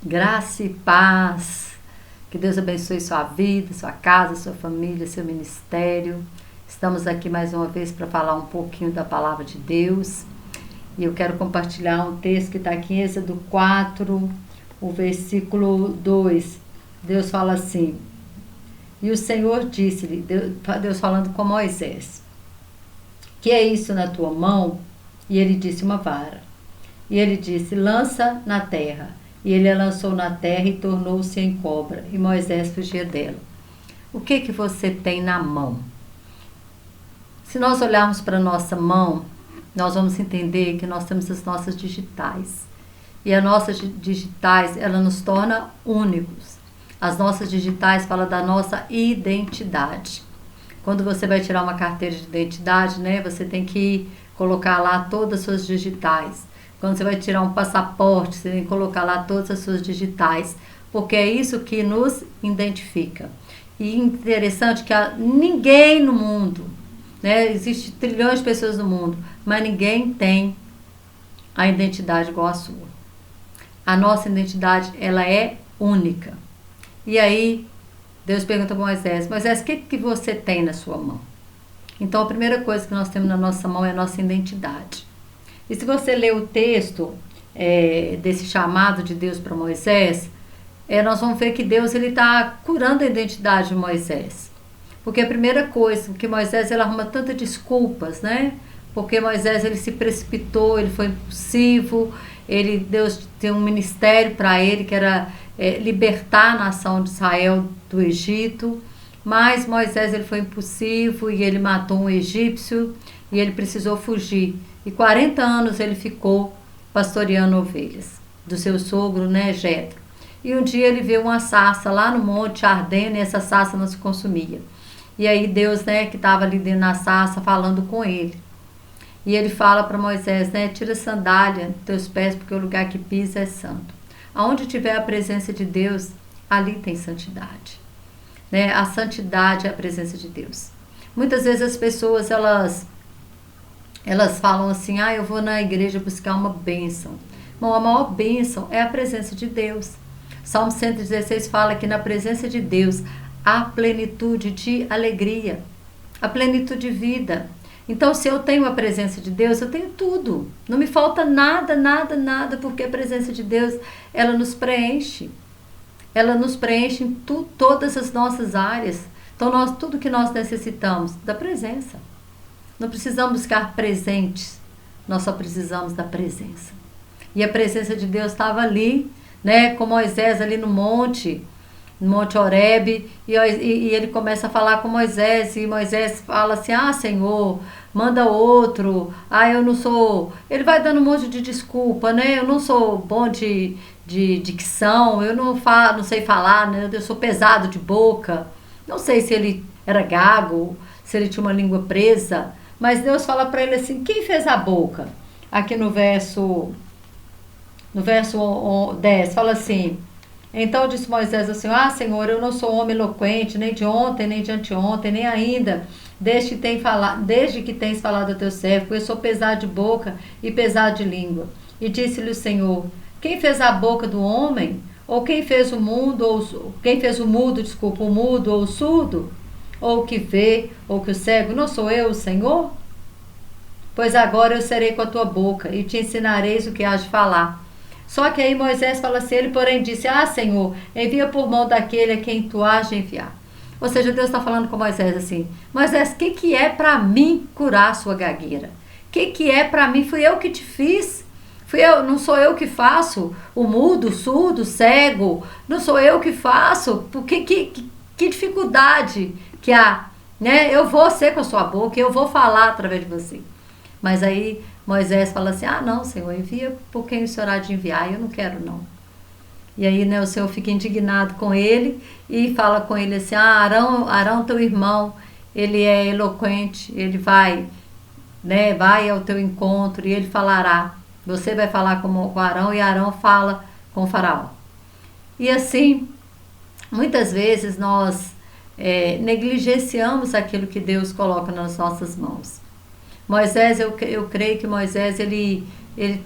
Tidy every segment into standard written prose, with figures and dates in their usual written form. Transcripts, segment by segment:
Graça e paz. Que Deus abençoe sua vida, sua casa, sua família, seu ministério. Estamos aqui mais uma vez para falar um pouquinho da palavra de Deus. E eu quero compartilhar um texto que está aqui em Êxodo 4, o versículo 2. Deus fala assim: E o Senhor disse-lhe, Deus falando com Moisés: Que é isso na tua mão? E ele disse: Uma vara. E ele disse: Lança na terra. E ele a lançou na terra e tornou-se em cobra. E Moisés fugia dela. O que você tem na mão? Se nós olharmos para a nossa mão, nós vamos entender que nós temos as nossas digitais. E as nossas digitais, ela nos torna únicos. As nossas digitais falam da nossa identidade. Quando você vai tirar uma carteira de identidade, né, você tem que colocar lá todas as suas digitais. Quando você vai tirar um passaporte, você tem que colocar lá todas as suas digitais, porque é isso que nos identifica. E interessante que ninguém no mundo, né, existe trilhões de pessoas no mundo, mas ninguém tem a identidade igual a sua. A nossa identidade, ela é única. E aí, Deus pergunta para Moisés: Moisés, o que você tem na sua mão? Então, a primeira coisa que nós temos na nossa mão é a nossa identidade. E se você ler o texto desse chamado de Deus para Moisés, nós vamos ver que Deus está curando a identidade de Moisés. Porque a primeira coisa, que Moisés ele arruma tantas desculpas, né? Porque Moisés ele se precipitou, ele foi impulsivo, Deus tem um ministério para ele que era libertar a nação de Israel do Egito. Mas Moisés ele foi impulsivo e ele matou um egípcio e ele precisou fugir. E 40 anos ele ficou pastoreando ovelhas do seu sogro, né, Jetro. E um dia ele viu uma sarça lá no monte ardendo e essa sarça não se consumia. E aí Deus, né, que estava ali dentro da sarça falando com ele. E ele fala para Moisés, né, tira a sandália dos teus pés porque o lugar que pisa é santo. Aonde tiver a presença de Deus, ali tem santidade. Né? A santidade é a presença de Deus. Muitas vezes as pessoas, elas falam assim: eu vou na igreja buscar uma bênção. Bom, a maior bênção é a presença de Deus. Salmo 116 fala que na presença de Deus há plenitude de alegria, a plenitude de vida. Então, se eu tenho a presença de Deus, eu tenho tudo. Não me falta nada, nada, nada, porque a presença de Deus, ela nos preenche. Ela nos preenche em todas as nossas áreas. Então, tudo que nós necessitamos da presença. Não precisamos buscar presentes, nós só precisamos da presença. E a presença de Deus estava ali, né, com Moisés ali no monte Horebe, e ele começa a falar com Moisés, e Moisés fala assim: Senhor, manda outro, eu não sou... Ele vai dando um monte de desculpa, né, eu não sou bom de dicção, eu não sei falar, né, eu sou pesado de boca, não sei se ele era gago, se ele tinha uma língua presa, mas Deus fala para ele assim: quem fez a boca? Aqui no verso 10, fala assim: então disse Moisés assim: Senhor, eu não sou homem eloquente, nem de ontem, nem de anteontem, nem ainda, desde que tens falado a teu servo, porque eu sou pesado de boca e pesado de língua. E disse-lhe o Senhor: quem fez a boca do homem? Ou quem fez o mundo, o mudo ou o surdo? Ou o que vê, ou que o cego? Não sou eu, o Senhor? Pois agora eu serei com a tua boca e te ensinareis o que has de falar. Só que aí Moisés fala assim, ele porém disse: Senhor, envia por mão daquele a quem tu has de enviar. Ou seja, Deus está falando com Moisés assim: Moisés, o que é para mim curar a sua gagueira? O que é para mim? Fui eu que te fiz. Não sou eu que faço o mudo, o surdo, o cego. Não sou eu que faço. Porque que dificuldade que há, né? Eu vou ser com a sua boca, eu vou falar através de você. Mas aí Moisés fala assim: não, Senhor, envia por quem o Senhor há de enviar, eu não quero não. E aí, né, o Senhor fica indignado com ele e fala com ele assim: Arão, teu irmão, ele é eloquente, ele vai ao teu encontro e ele falará. Você vai falar com Arão e Arão fala com o faraó. E assim, muitas vezes nós negligenciamos aquilo que Deus coloca nas nossas mãos. Moisés, eu creio que Moisés ele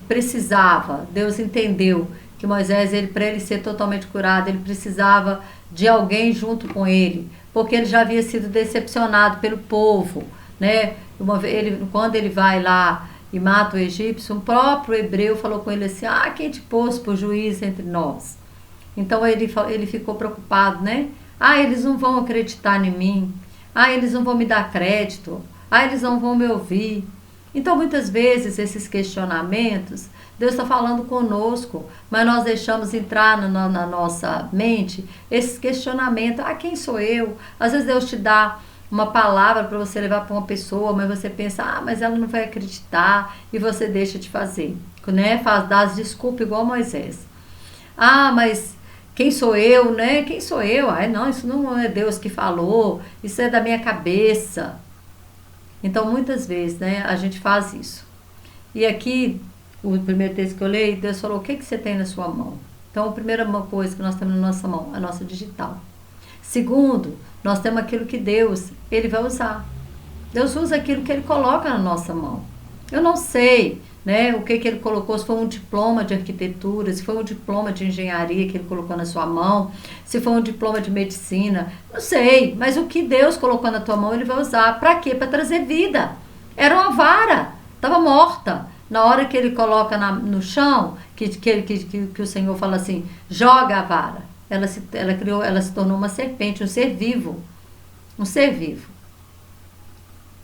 precisava, Deus entendeu que Moisés, para ele ser totalmente curado, ele precisava de alguém junto com ele, porque ele já havia sido decepcionado pelo povo, né? Quando ele vai lá e mata o egípcio, um próprio hebreu falou com ele assim: quem te pôs por juiz entre nós? Então ele ficou preocupado, né? Eles não vão acreditar em mim. Eles não vão me dar crédito. Eles não vão me ouvir. Então, muitas vezes, esses questionamentos, Deus está falando conosco, mas nós deixamos entrar na nossa mente esses questionamentos. Quem sou eu? Às vezes Deus te dá uma palavra para você levar para uma pessoa, mas você pensa, mas ela não vai acreditar, e você deixa de fazer, né? Dá as desculpas igual Moisés. Mas quem sou eu, né? Quem sou eu? Não, isso não é Deus que falou, isso é da minha cabeça. Então, muitas vezes, né, a gente faz isso. E aqui, o primeiro texto que eu leio, Deus falou: o que você tem na sua mão? Então, a primeira coisa que nós temos na nossa mão, a nossa digital. Segundo, nós temos aquilo que Deus, Ele vai usar. Deus usa aquilo que Ele coloca na nossa mão. Eu não sei, né, o que Ele colocou, se foi um diploma de arquitetura, se foi um diploma de engenharia que Ele colocou na sua mão, se foi um diploma de medicina, não sei, mas o que Deus colocou na tua mão, Ele vai usar. Para quê? Para trazer vida. Era uma vara, estava morta. Na hora que Ele coloca no chão, que o Senhor fala assim: joga a vara. Ela se tornou uma serpente, um ser vivo. Um ser vivo.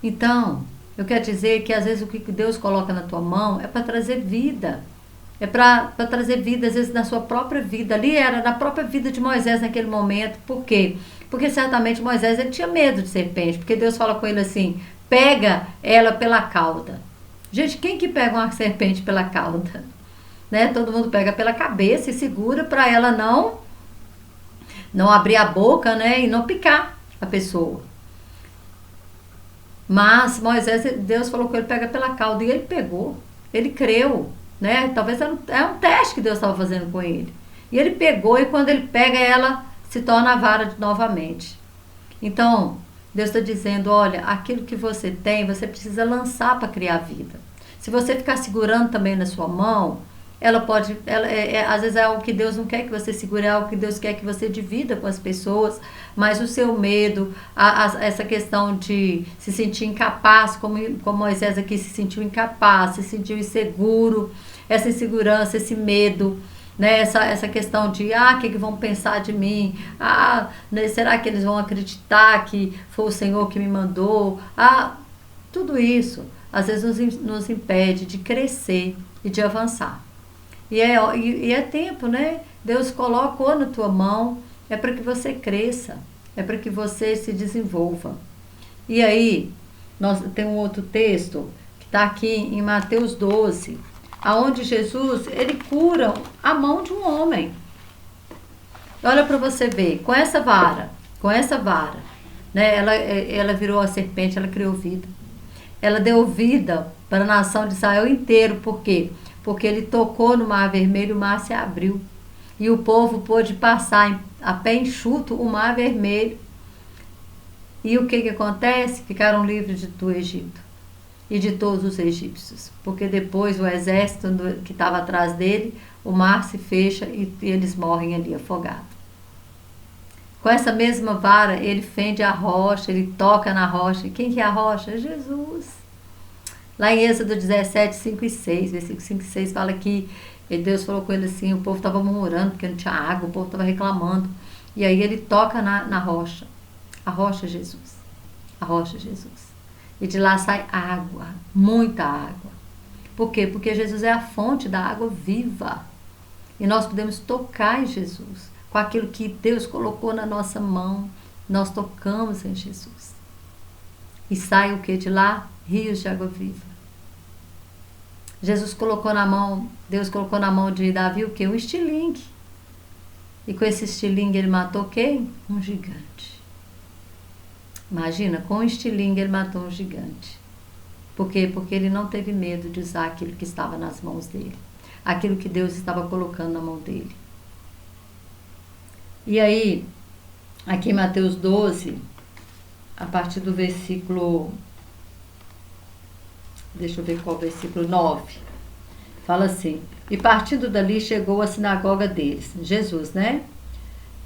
Então, eu quero dizer que às vezes o que Deus coloca na tua mão é para trazer vida. É para trazer vida, às vezes, na sua própria vida. Ali era na própria vida de Moisés naquele momento. Por quê? Porque certamente Moisés ele tinha medo de serpente. Porque Deus fala com ele assim: pega ela pela cauda. Gente, quem que pega uma serpente pela cauda? Né? Todo mundo pega pela cabeça e segura para ela não abrir a boca, né? E não picar a pessoa. Mas Deus falou com ele: pega pela cauda. E ele pegou. Ele creu, né? Talvez era um teste que Deus estava fazendo com ele. E ele pegou, e quando ele pega, ela se torna a vara novamente. Então, Deus está dizendo: olha, aquilo que você tem, você precisa lançar para criar vida. Se você ficar segurando também na sua mão, às vezes é algo que Deus não quer que você segure, é algo que Deus quer que você divida com as pessoas, mas o seu medo, essa questão de se sentir incapaz, como Moisés aqui se sentiu incapaz, se sentiu inseguro, essa insegurança, esse medo, né? Essa questão de, que vão pensar de mim? Né? Será que eles vão acreditar que foi o Senhor que me mandou? Tudo isso, às vezes nos impede de crescer e de avançar. E é tempo, né? Deus colocou na tua mão, é para que você cresça, é para que você se desenvolva. E aí, tem um outro texto, que está aqui em Mateus 12, aonde Jesus, ele cura a mão de um homem. Olha para você ver, com essa vara, né? Ela virou a serpente, ela criou vida. Ela deu vida para a nação de Israel inteiro, por quê? Porque ele tocou no Mar Vermelho, o mar se abriu. E o povo pôde passar a pé enxuto o Mar Vermelho. E o que acontece? Ficaram livres do Egito e de todos os egípcios. Porque depois o exército que estava atrás dele, o mar se fecha e eles morrem ali afogados. Com essa mesma vara, ele fende a rocha, ele toca na rocha. E quem que é a rocha? É Jesus. Lá em Êxodo 17, 5 e 6, versículo 5 e 6, fala que Deus falou com ele assim: o povo estava murmurando porque não tinha água, o povo estava reclamando. E aí ele toca na rocha. A rocha é Jesus. A rocha é Jesus. E de lá sai água, muita água. Por quê? Porque Jesus é a fonte da água viva. E nós podemos tocar em Jesus. Com aquilo que Deus colocou na nossa mão, nós tocamos em Jesus. E sai o que de lá? Rios de água viva. Deus colocou na mão de Davi o que? Um estilingue. E com esse estilingue ele matou quem? Um gigante. Imagina, com um estilingue ele matou um gigante. Por quê? Porque ele não teve medo de usar aquilo que estava nas mãos dele. Aquilo que Deus estava colocando na mão dele. E aí, aqui em Mateus 12, a partir do versículo... Deixa eu ver qual versículo 9. Fala assim: e partindo dali chegou à sinagoga deles, Jesus, né?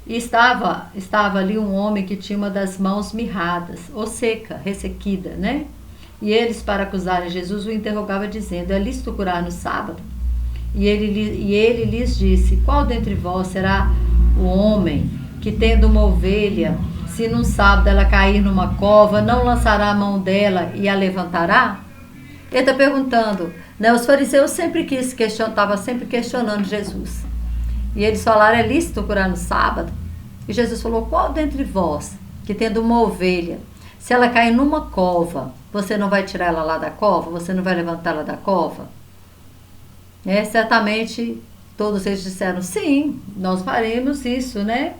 E estava ali um homem que tinha uma das mãos mirradas, ou seca, ressequida, né? E eles, para acusarem Jesus, o interrogavam dizendo: é lícito curar no sábado? E ele lhes disse: qual dentre vós será o homem que, tendo uma ovelha, se num sábado ela cair numa cova, não lançará a mão dela e a levantará? Ele está perguntando, né? Os fariseus estavam sempre questionando Jesus. E eles falaram: é lícito curar no sábado? E Jesus falou: qual dentre vós, que tendo uma ovelha, se ela cair numa cova, você não vai tirar ela lá da cova? Você não vai levantá-la da cova? Certamente todos eles disseram: sim, nós faremos isso, né?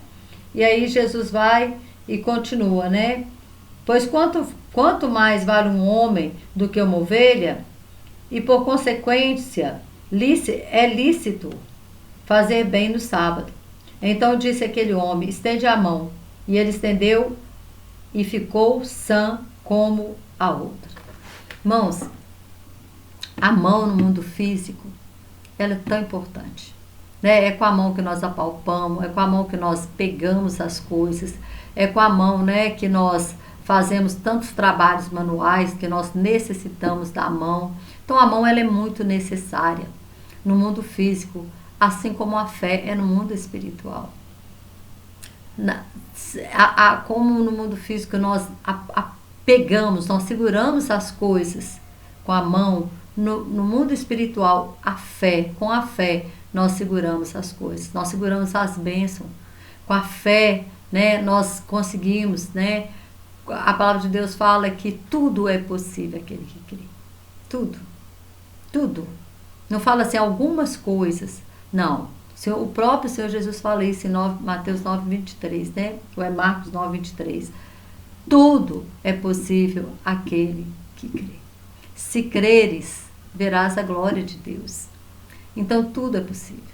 E aí Jesus vai e continua, né? Pois quanto mais vale um homem do que uma ovelha, e por consequência é lícito fazer bem no sábado. Então disse aquele homem: estende a mão. E ele estendeu e ficou sã como a outra. Irmãos, a mão no mundo físico, ela é tão importante, né? É com a mão que nós apalpamos, é com a mão que nós pegamos as coisas, é com a mão, né, que nós fazemos tantos trabalhos manuais que nós necessitamos da mão. Então a mão, ela é muito necessária no mundo físico, assim como a fé é no mundo espiritual. Como no mundo físico nós pegamos, nós seguramos as coisas com a mão, no mundo espiritual, com a fé, nós seguramos as coisas, nós seguramos as bênçãos. Com a fé, né, nós conseguimos, né? A palavra de Deus fala que tudo é possível aquele que crê. Tudo. Tudo. Não fala assim algumas coisas. Não. O próprio Senhor Jesus fala isso em Mateus 9:23, né? Ou é Marcos 9:23. Tudo é possível aquele que crê. Se creres, verás a glória de Deus. Então tudo é possível.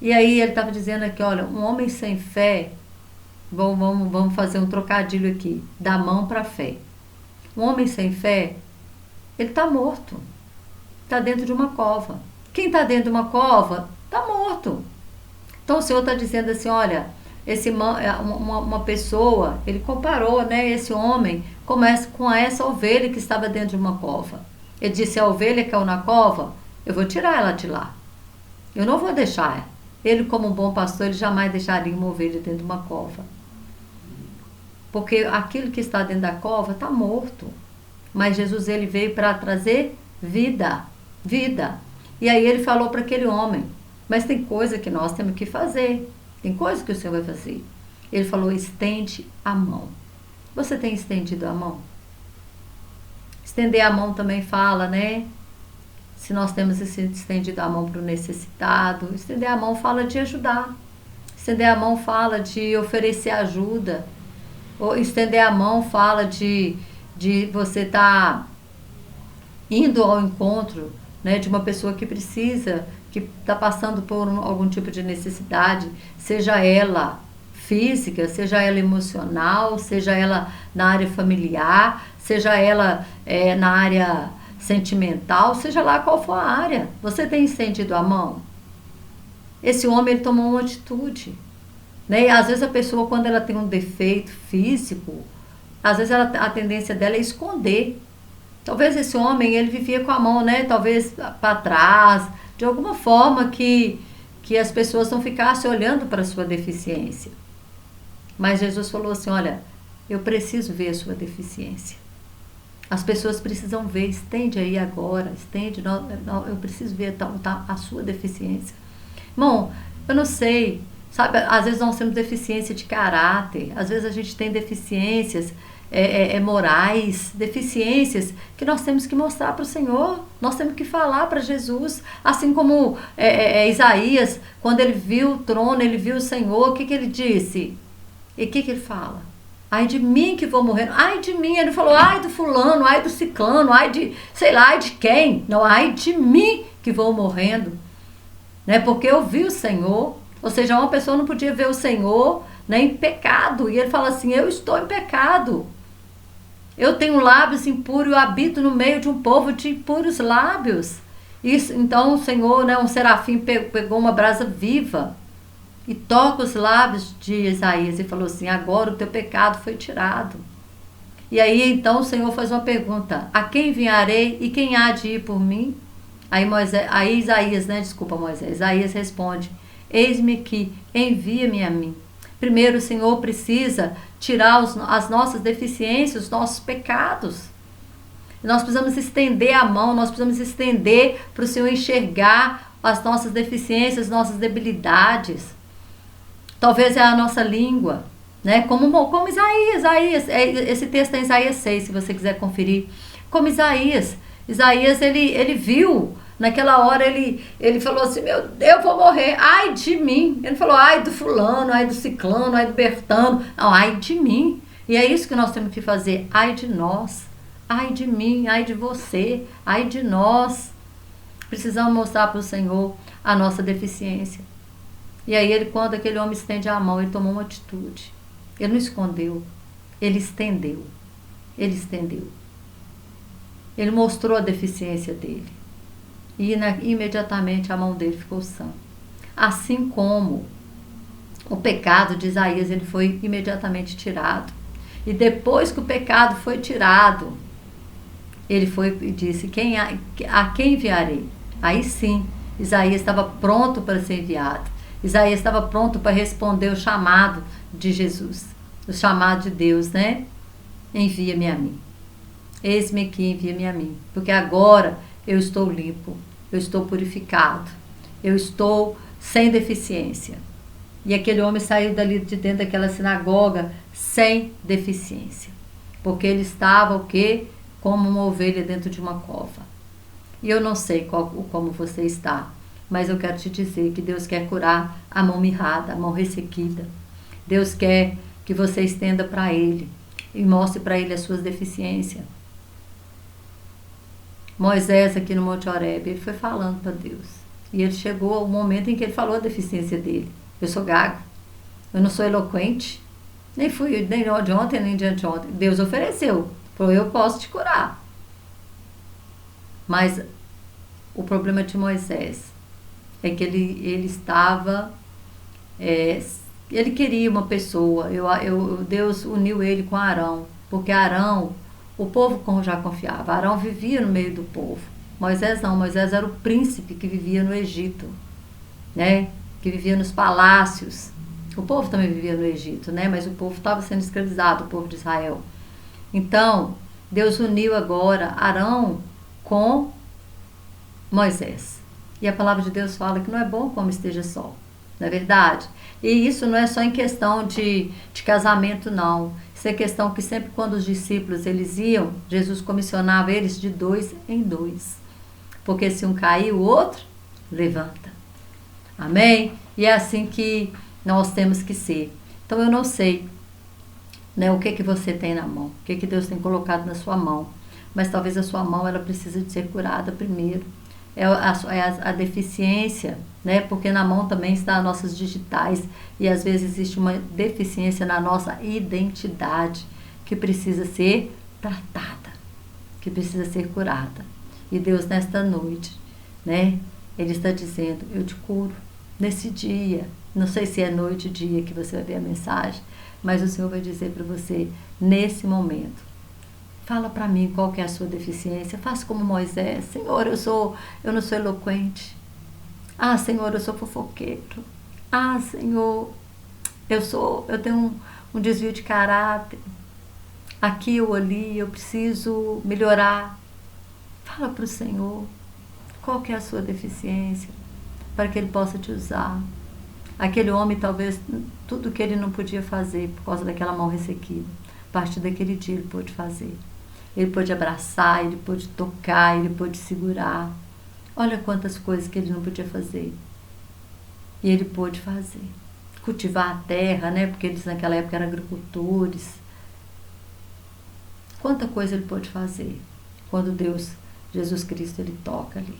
E aí ele estava dizendo aqui, olha, um homem sem fé, vamos fazer um trocadilho aqui, da mão para a fé. Um homem sem fé, ele está morto. Está dentro de uma cova. Quem está dentro de uma cova, está morto. Então o Senhor está dizendo assim, olha, uma pessoa, ele comparou, né, esse homem com essa ovelha que estava dentro de uma cova. Ele disse: a ovelha caiu na cova, eu vou tirar ela de lá. Eu não vou deixar. Ele, como um bom pastor, ele jamais deixaria uma ovelha dentro de uma cova. Porque aquilo que está dentro da cova está morto. Mas Jesus, ele veio para trazer vida. Vida. E aí ele falou para aquele homem: mas tem coisa que nós temos que fazer. Tem coisa que o Senhor vai fazer. Ele falou: estende a mão. Você tem estendido a mão? Estender a mão também fala, né? Se nós temos estendido a mão para o necessitado. Estender a mão fala de ajudar. Estender a mão fala de oferecer ajuda. Ou estender a mão fala de você estar indo ao encontro, né, de uma pessoa que precisa, que está passando por algum tipo de necessidade, seja ela física, seja ela emocional, seja ela na área familiar, seja ela na área sentimental, seja lá qual for a área. Você tem estendido a mão? Esse homem, ele tomou uma atitude, né? E às vezes a pessoa, quando ela tem um defeito físico, às vezes a tendência dela é esconder. Talvez esse homem, ele vivia com a mão, né, talvez para trás, de alguma forma que as pessoas não ficassem olhando para a sua deficiência. Mas Jesus falou assim: olha, eu preciso ver a sua deficiência. As pessoas precisam ver, estende aí agora, estende, eu preciso ver a sua deficiência. Irmão, eu não sei, sabe, às vezes nós temos deficiência de caráter, às vezes a gente tem deficiências morais, deficiências que nós temos que mostrar para o Senhor, nós temos que falar para Jesus, assim como Isaías, quando ele viu o trono, ele viu o Senhor, o que ele disse? E o que ele fala? Ai de mim que vou morrendo, ai de mim, ele falou ai do fulano, ai do ciclano, ai de, sei lá, ai de quem? Não, ai de mim que vou morrendo, né? Porque eu vi o Senhor, ou seja, uma pessoa não podia ver o Senhor, né, em pecado, e ele fala assim: eu estou em pecado, eu tenho lábios impuros, eu habito no meio de um povo de impuros lábios. Isso, então o Senhor, né, um serafim pegou uma brasa viva e toca os lábios de Isaías e falou assim: agora o teu pecado foi tirado. E aí então o Senhor faz uma pergunta: a quem enviarei e quem há de ir por mim? Aí Isaías, né, desculpa Moisés, Isaías responde: eis-me que, envia-me a mim. Primeiro o Senhor precisa tirar as nossas deficiências, os nossos pecados. Nós precisamos estender a mão, nós precisamos estender para o Senhor enxergar as nossas deficiências, as nossas debilidades. Talvez é a nossa língua, né? Como Isaías, esse texto é Isaías 6, se você quiser conferir. Como Isaías, ele viu, naquela hora ele falou assim: meu Deus, eu vou morrer, ai de mim. Ele falou: ai do fulano, ai do ciclano, ai do bertano. Não, ai de mim. E é isso que nós temos que fazer, ai de nós. Ai de mim, ai de você, ai de nós. Precisamos mostrar para o Senhor a nossa deficiência. E aí, quando aquele homem estende a mão, ele tomou uma atitude. Ele não escondeu, ele estendeu. Ele estendeu. Ele mostrou a deficiência dele. E imediatamente a mão dele ficou sã. Assim como o pecado de Isaías, ele foi imediatamente tirado. E depois que o pecado foi tirado, ele foi e disse: a quem enviarei? Aí sim, Isaías estava pronto para ser enviado. Isaías estava pronto para responder o chamado de Jesus, o chamado de Deus, né? Envia-me a mim. Eis-me aqui, envia-me a mim. Porque agora eu estou limpo, eu estou purificado, eu estou sem deficiência. E aquele homem saiu dali de dentro daquela sinagoga sem deficiência. Porque ele estava o quê? Como uma ovelha dentro de uma cova. E eu não sei como você está, mas eu quero te dizer que Deus quer curar a mão mirrada, a mão ressequida. Deus quer que você estenda para Ele e mostre para Ele as suas deficiências. Moisés, aqui no Monte Horebe, ele foi falando para Deus. E ele chegou ao momento em que ele falou a deficiência dele. Eu sou gago, eu não sou eloquente, nem fui nem de ontem, nem de anteontem. Deus ofereceu. Eu posso te curar. Mas o problema de Moisés é que ele estava... ele queria uma pessoa. Deus uniu ele com Arão. Porque Arão, o povo já confiava. Arão vivia no meio do povo. Moisés não. Moisés era o príncipe que vivia no Egito. Né? Que vivia nos palácios. O povo também vivia no Egito, né? Mas o povo estava sendo escravizado, o povo de Israel. Então, Deus uniu agora Arão com Moisés. E a palavra de Deus fala que não é bom como esteja só. Não é verdade? E isso não é só em questão de casamento, não. Isso é questão que sempre quando os discípulos eles iam, Jesus comissionava eles de 2 em 2. Porque se um cair, o outro levanta. Amém? E é assim que nós temos que ser. Então eu não sei, né, o que você tem na mão, o que Deus tem colocado na sua mão, mas talvez a sua mão ela precisa de ser curada primeiro. É a deficiência, né? Porque na mão também está as nossas digitais e às vezes existe uma deficiência na nossa identidade que precisa ser tratada, que precisa ser curada. E Deus nesta noite, né? Ele está dizendo: eu te curo nesse dia. Não sei se é noite ou dia que você vai ver a mensagem, mas o Senhor vai dizer para você nesse momento: fala para mim qual que é a sua deficiência. Faça como Moisés: Senhor, eu não sou eloquente. Ah, Senhor, eu sou fofoqueiro. Ah, Senhor, eu tenho um desvio de caráter. Aqui ou ali, eu preciso melhorar. Fala para o Senhor qual que é a sua deficiência, para que Ele possa te usar. Aquele homem, talvez, tudo que ele não podia fazer por causa daquela mão ressequida, a partir daquele dia ele pôde fazer. Ele pôde abraçar, ele pôde tocar, ele pôde segurar. Olha quantas coisas que ele não podia fazer. E ele pôde fazer. Cultivar a terra, né? Porque eles naquela época eram agricultores. Quanta coisa ele pôde fazer quando Jesus Cristo, ele toca ali.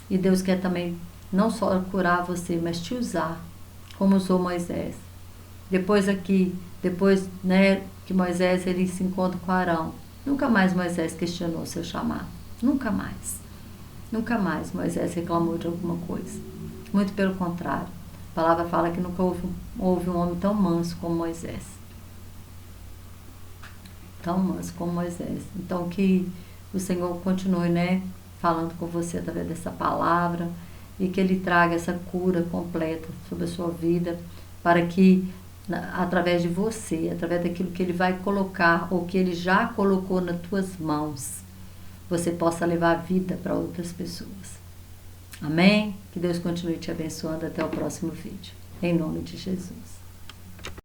E Deus quer também não só curar você, mas te usar, como usou Moisés. Depois, né, que Moisés ele se encontra com Arão, nunca mais Moisés questionou seu chamado. Nunca mais. Nunca mais Moisés reclamou de alguma coisa. Muito pelo contrário. A palavra fala que nunca houve um homem tão manso como Moisés. Tão manso como Moisés. Então que o Senhor continue, né, falando com você através dessa palavra e que Ele traga essa cura completa sobre a sua vida, para que através de você, através daquilo que Ele vai colocar ou que Ele já colocou nas tuas mãos, você possa levar a vida para outras pessoas. Amém? Que Deus continue te abençoando. Até o próximo vídeo. Em nome de Jesus.